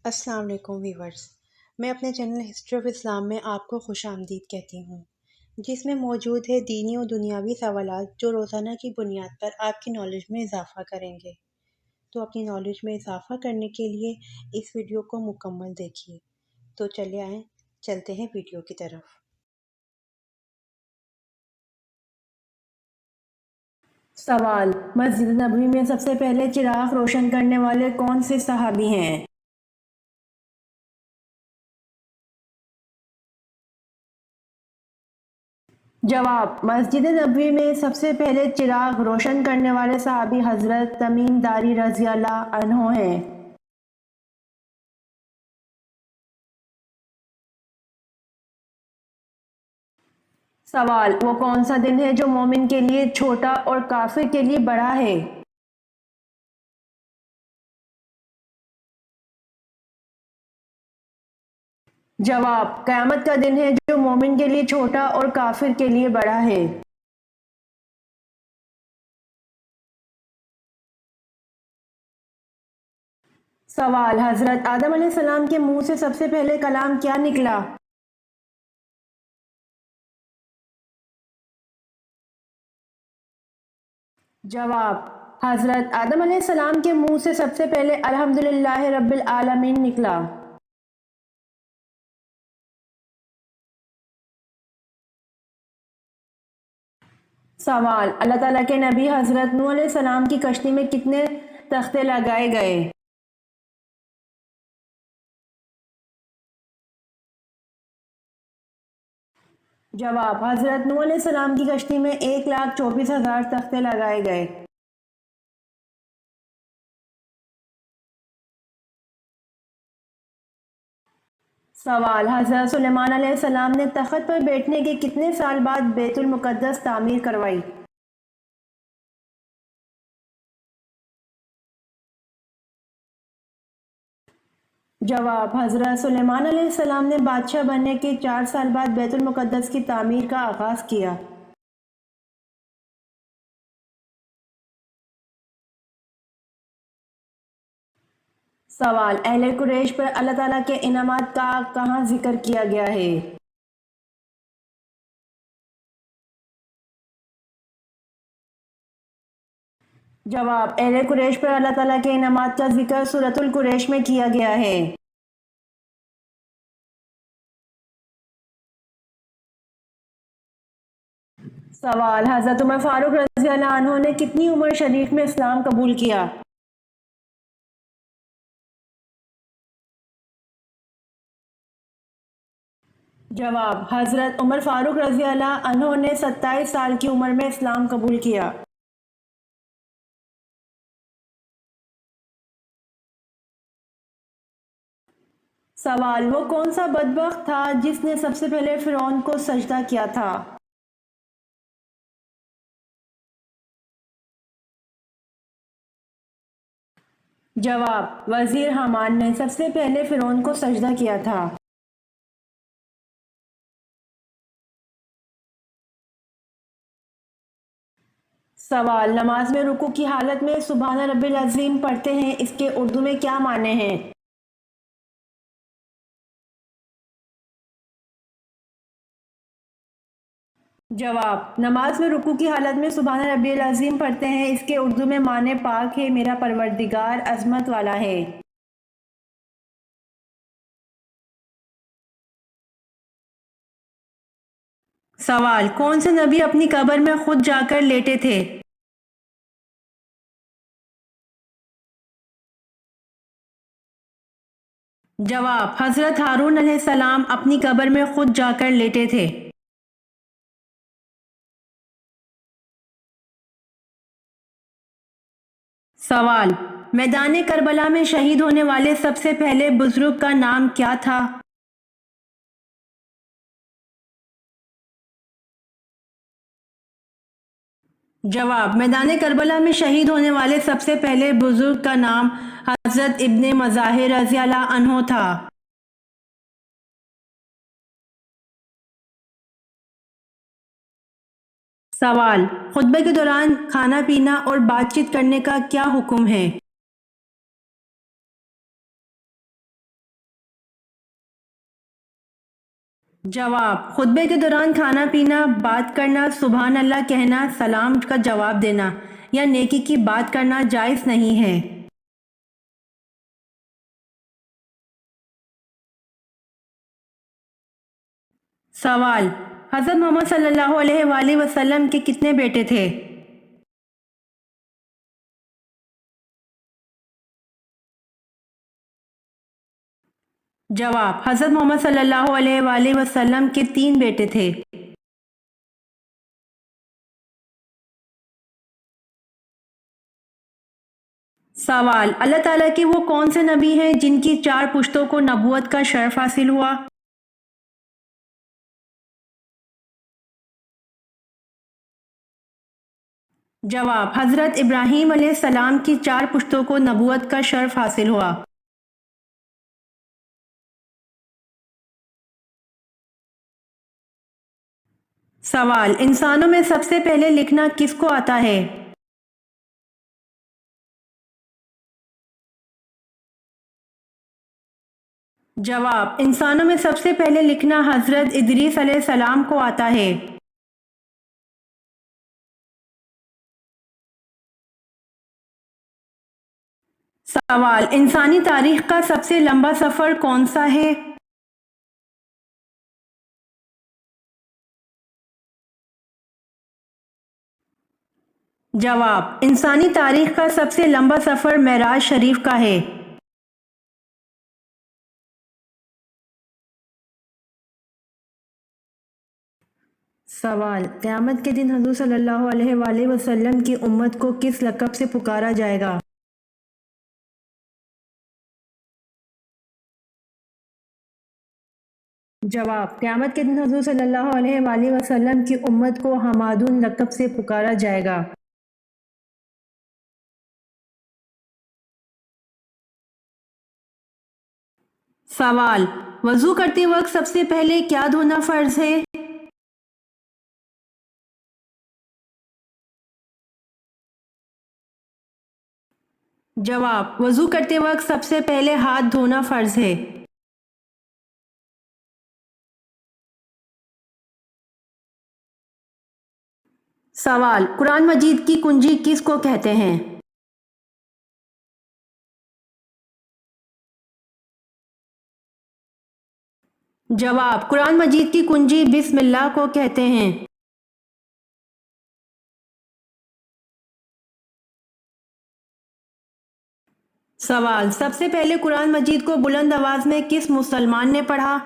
السلام علیکم ویورز، میں اپنے چینل ہسٹری آف اسلام میں آپ کو خوش آمدید کہتی ہوں، جس میں موجود ہے دینی و دنیاوی سوالات جو روزانہ کی بنیاد پر آپ کی نالج میں اضافہ کریں گے۔ تو اپنی نالج میں اضافہ کرنے کے لیے اس ویڈیو کو مکمل دیکھیے۔ تو چلے آئیں، چلتے ہیں ویڈیو کی طرف۔ سوال: مسجد نبوی میں سب سے پہلے چراغ روشن کرنے والے کون سے صحابی ہیں؟ جواب: مسجد نبوی میں سب سے پہلے چراغ روشن کرنے والے صحابی حضرت تمیم داری رضی اللہ عنہ ہیں۔ سوال: وہ کون سا دن ہے جو مومن کے لیے چھوٹا اور کافر کے لیے بڑا ہے؟ جواب: قیامت کا دن ہے جو مومن کے لیے چھوٹا اور کافر کے لیے بڑا ہے۔ سوال: حضرت آدم علیہ السلام کے منہ سے سب سے پہلے کلام کیا نکلا؟ جواب: حضرت آدم علیہ السلام کے منہ سے سب سے پہلے الحمدللہ رب العالمین نکلا۔ سوال: اللہ تعالیٰ کے نبی حضرت نوح علیہ السلام کی کشتی میں کتنے تختے لگائے گئے؟ جواب: حضرت نوح علیہ السلام کی کشتی میں 1,24,000 تختے لگائے گئے۔ سوال: حضرت سلیمان علیہ السلام نے تخت پر بیٹھنے کے کتنے سال بعد بیت المقدس تعمیر کروائی؟ جواب: حضرت سلیمان علیہ السلام نے بادشاہ بننے کے 4 سال بعد بیت المقدس کی تعمیر کا آغاز کیا۔ سوال: اہل قریش پر اللہ تعالیٰ کے انعامات کا کہاں ذکر کیا گیا ہے؟ جواب: اہل قریش پر اللہ تعالیٰ کے انعامات کا ذکر سورۃ القریش میں کیا گیا ہے۔ سوال: حضرت عمر فاروق رضی اللہ عنہ نے کتنی عمر شریف میں اسلام قبول کیا؟ جواب: حضرت عمر فاروق رضی اللہ عنہ نے 27 سال کی عمر میں اسلام قبول کیا۔ سوال: وہ کون سا بدبخت تھا جس نے سب سے پہلے فرعون کو سجدہ کیا تھا؟ جواب: وزیر حامان نے سب سے پہلے فرعون کو سجدہ کیا تھا۔ سوال: نماز میں رکوع کی حالت میں سبحان ربی العظیم پڑھتے ہیں، اس کے اردو میں کیا معنی ہیں؟ جواب: نماز میں رکوع کی حالت میں سبحان ربی العظیم پڑھتے ہیں، اس کے اردو میں معنی پاک ہے میرا پروردگار عظمت والا ہے۔ سوال: کون سے نبی اپنی قبر میں خود جا کر لیٹے تھے؟ جواب: حضرت ہارون علیہ السلام اپنی قبر میں خود جا کر لیٹے تھے۔ سوال: میدان کربلا میں شہید ہونے والے سب سے پہلے بزرگ کا نام کیا تھا؟ جواب: میدان کربلا میں شہید ہونے والے سب سے پہلے بزرگ کا نام حضرت ابن مظاہر رضی اللہ عنہ تھا۔ سوال: خطبے کے دوران کھانا پینا اور بات چیت کرنے کا کیا حکم ہے؟ جواب: خطبے کے دوران کھانا پینا، بات کرنا، سبحان اللہ کہنا، سلام کا جواب دینا یا نیکی کی بات کرنا جائز نہیں ہے۔ سوال: حضرت محمد صلی اللہ علیہ وآلہ وسلم کے کتنے بیٹے تھے؟ جواب: حضرت محمد صلی اللہ علیہ وآلہ وسلم کے 3 بیٹے تھے۔ سوال: اللہ تعالیٰ کے وہ کون سے نبی ہیں جن کی 4 پشتوں کو نبوت کا شرف حاصل ہوا؟ جواب: حضرت ابراہیم علیہ السلام کی 4 پشتوں کو نبوت کا شرف حاصل ہوا۔ سوال: انسانوں میں سب سے پہلے لکھنا کس کو آتا ہے؟ جواب: انسانوں میں سب سے پہلے لکھنا حضرت ادریس علیہ السلام کو آتا ہے۔ سوال: انسانی تاریخ کا سب سے لمبا سفر کون سا ہے؟ جواب: انسانی تاریخ کا سب سے لمبا سفر معراج شریف کا ہے۔ سوال: قیامت کے دن حضور صلی اللہ علیہ وآلہ وسلم کی امت کو کس لقب سے پکارا جائے گا؟ جواب: قیامت کے دن حضور صلی اللہ علیہ وآلہ وسلم کی امت کو حمادون لقب سے پکارا جائے گا۔ سوال: وضو کرتے وقت سب سے پہلے کیا دھونا فرض ہے؟ جواب: وضو کرتے وقت سب سے پہلے ہاتھ دھونا فرض ہے۔ سوال: قرآن مجید کی کنجی کس کو کہتے ہیں؟ جواب: قرآن مجید کی کنجی بسم اللہ کو کہتے ہیں۔ سوال: سب سے پہلے قرآن مجید کو بلند آواز میں کس مسلمان نے پڑھا؟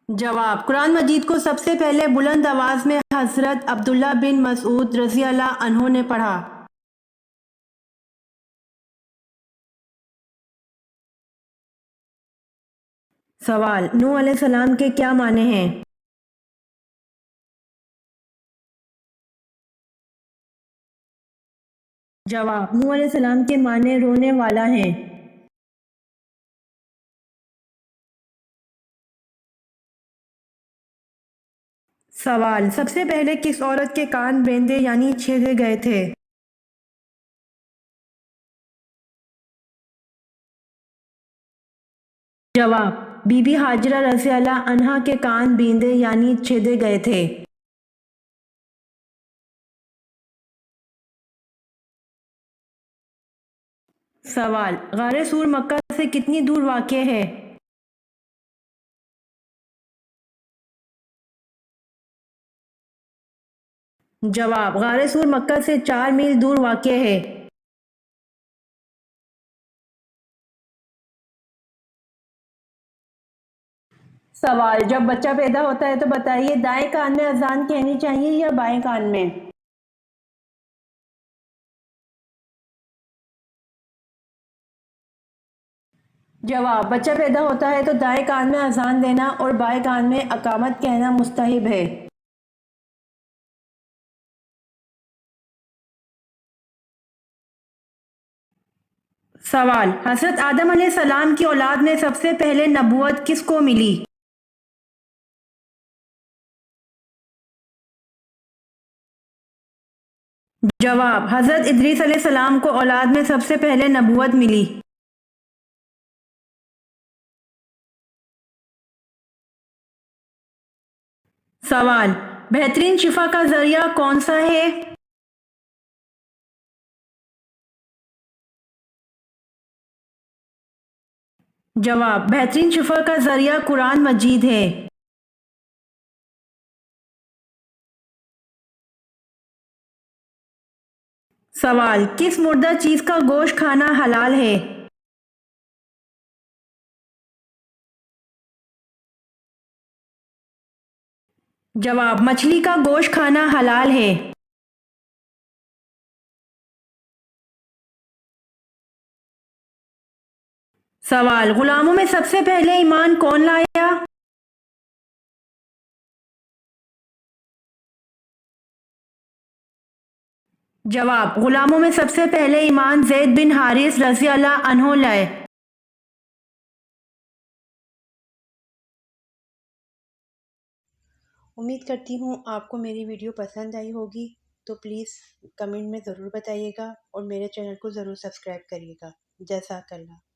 جواب: قرآن مجید کو سب سے پہلے بلند آواز میں حضرت عبداللہ بن مسعود رضی اللہ عنہ نے پڑھا۔ سوال: نوح علیہ السلام کے کیا معنی ہیں؟ جواب: نوح علیہ السلام کے معنی رونے والا ہیں۔ سوال: سب سے پہلے کس عورت کے کان بیندے یعنی چھیدے گئے تھے؟ جواب: بی بی ہاجرہ رضی اللہ عنہا کے کان بیندے یعنی چھیدے گئے تھے۔ سوال: غار سور مکہ سے کتنی دور واقع ہے؟ جواب: غار سور مکہ سے 4 میل دور واقع ہے۔ سوال: جب بچہ پیدا ہوتا ہے تو بتائیے دائیں کان میں اذان کہنی چاہیے یا بائیں کان میں؟ جواب: بچہ پیدا ہوتا ہے تو دائیں کان میں اذان دینا اور بائیں کان میں اقامت کہنا مستحب ہے۔ سوال: حضرت آدم علیہ السلام کی اولاد میں سب سے پہلے نبوت کس کو ملی؟ جواب: حضرت ادریس علیہ السلام کو اولاد میں سب سے پہلے نبوت ملی۔ سوال: بہترین شفا کا ذریعہ کون سا ہے؟ جواب: بہترین شفا کا ذریعہ قرآن مجید ہے۔ سوال: کس مردہ چیز کا گوشت کھانا حلال ہے؟ جواب: مچھلی کا گوشت کھانا حلال ہے۔ سوال: غلاموں میں سب سے پہلے ایمان کون لایا؟ جواب: غلاموں میں سب سے پہلے ایمان زید بن حارث رضی اللہ عنہ لائے۔ امید کرتی ہوں آپ کو میری ویڈیو پسند آئی ہوگی، تو پلیز کمنٹ میں ضرور بتائیے گا اور میرے چینل کو ضرور سبسکرائب کریے گا۔ جزاک اللہ۔